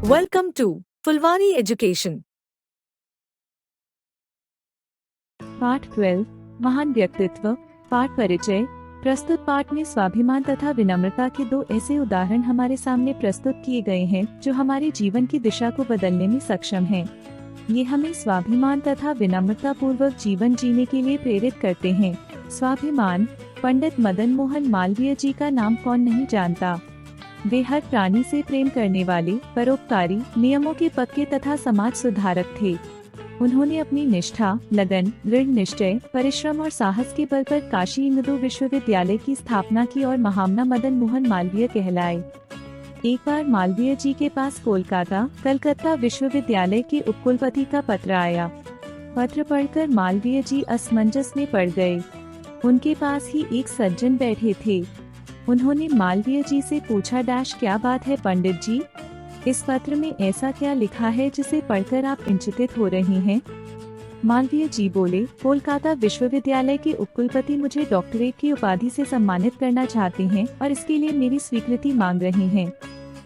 Welcome to Fulwani Education. पाठ 12 महान व्यक्तित्व पाठ परिचय। प्रस्तुत पाठ में स्वाभिमान तथा विनम्रता के दो ऐसे उदाहरण हमारे सामने प्रस्तुत किए गए हैं जो हमारे जीवन की दिशा को बदलने में सक्षम हैं। ये हमें स्वाभिमान तथा विनम्रता पूर्वक जीवन जीने के लिए प्रेरित करते हैं। स्वाभिमान। पंडित मदन मोहन मालवीय जी का नाम कौन नहीं जानता। वे हर प्राणी से प्रेम करने वाले, परोपकारी, नियमों के पक्के तथा समाज सुधारक थे। उन्होंने अपनी निष्ठा, लगन, दृढ़ निश्चय, परिश्रम और साहस के बल पर काशी हिंदू विश्वविद्यालय की स्थापना की और महामना मदन मोहन मालवीय कहलाए। एक बार मालवीय जी के पास कलकत्ता विश्वविद्यालय के उपकुलपति का पत्र आया। पत्र पढ़कर मालवीय जी असमंजस में पड़ गए। उनके पास ही एक सज्जन बैठे थे। उन्होंने मालवीय जी से पूछा, क्या बात है पंडित जी, इस पत्र में ऐसा क्या लिखा है जिसे पढ़कर आप चिंतित हो रही हैं? मालवीय जी बोले, कोलकाता विश्वविद्यालय के उपकुलपति मुझे डॉक्टरेट की उपाधि से सम्मानित करना चाहते हैं और इसके लिए मेरी स्वीकृति मांग रहे हैं।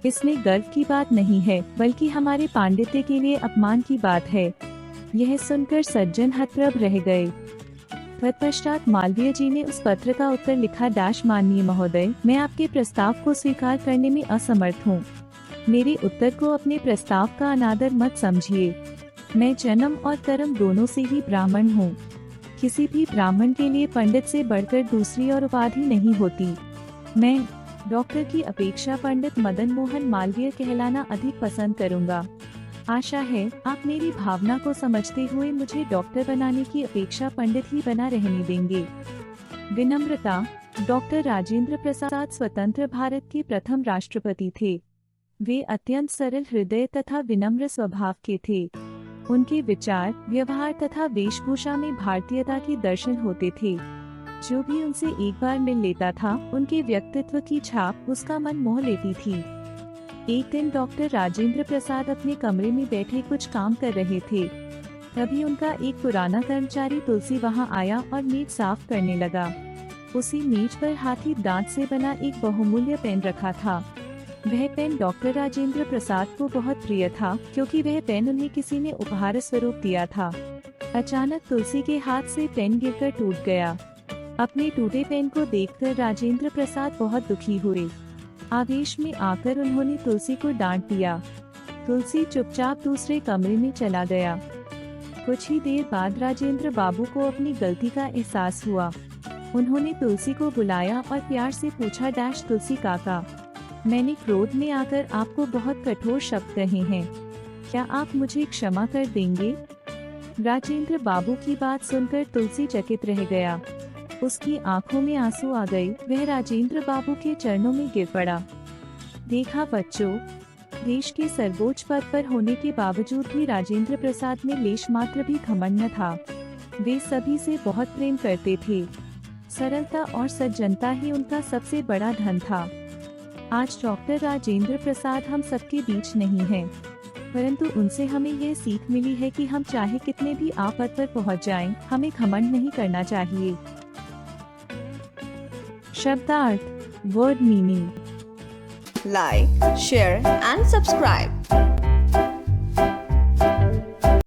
इसमें गर्व की बात नहीं है, बल्कि हमारे पांडित्य के लिए अपमान की बात है। यह सुनकर सज्जन हतप्रभ रह गए। तत्पश्चात मालवीय जी ने उस पत्र का उत्तर लिखा, माननीय महोदय, मैं आपके प्रस्ताव को स्वीकार करने में असमर्थ हूँ। मेरे उत्तर को अपने प्रस्ताव का अनादर मत समझिए। मैं जन्म और कर्म दोनों से ही ब्राह्मण हूँ। किसी भी ब्राह्मण के लिए पंडित से बढ़कर दूसरी और उपाधि नहीं होती। मैं डॉक्टर की अपेक्षा पंडित मदन मोहन मालवीय कहलाना अधिक पसंद करूँगा। आशा है आप मेरी भावना को समझते हुए मुझे डॉक्टर बनाने की अपेक्षा पंडित ही बना रहने देंगे। विनम्रता। डॉक्टर राजेंद्र प्रसाद स्वतंत्र भारत के प्रथम राष्ट्रपति थे। वे अत्यंत सरल हृदय तथा विनम्र स्वभाव के थे। उनके विचार, व्यवहार तथा वेशभूषा में भारतीयता के दर्शन होते थे। जो भी उनसे एक बार मिल लेता था, उनके व्यक्तित्व की छाप उसका मन मोह लेती थी। एक दिन डॉक्टर राजेंद्र प्रसाद अपने कमरे में बैठे कुछ काम कर रहे थे। तभी उनका एक पुराना कर्मचारी तुलसी वहां आया और मेज साफ करने लगा। उसी मेज पर हाथी दांत से बना एक बहुमूल्य पेन रखा था। वह पेन डॉक्टर राजेंद्र प्रसाद को बहुत प्रिय था, क्योंकि वह पेन उन्हें किसी ने उपहार स्वरूप दिया था। अचानक तुलसी के हाथ से पेन गिरकर टूट गया। अपने टूटे पेन को देखकर राजेंद्र प्रसाद बहुत दुखी हुए। आवेश में आकर उन्होंने तुलसी को डांट दिया। तुलसी चुपचाप दूसरे कमरे में चला गया। कुछ ही देर बाद राजेंद्र बाबू को अपनी गलती का एहसास हुआ। उन्होंने तुलसी को बुलाया और प्यार से पूछा, तुलसी काका, मैंने क्रोध में आकर आपको बहुत कठोर शब्द कहे हैं, क्या आप मुझे क्षमा कर देंगे? राजेंद्र बाबू की बात सुनकर तुलसी चकित रह गया। उसकी आंखों में आंसू आ गए। वह राजेंद्र बाबू के चरणों में गिर पड़ा। देखा बच्चों, देश के सर्वोच्च पद पर होने के बावजूद भी राजेंद्र प्रसाद में लेश मात्र भी घमंड न था। वे सभी से बहुत प्रेम करते थे। सरलता और सज्जनता ही उनका सबसे बड़ा धन था। आज डॉक्टर राजेंद्र प्रसाद हम सबके बीच नहीं हैं, परंतु उनसे हमें यह सीख मिली है कि हम चाहे कितने भी पद पर पहुंच जाएं, हमें घमंड नहीं करना चाहिए। शब्दार्थ, word meaning. Like, share and subscribe.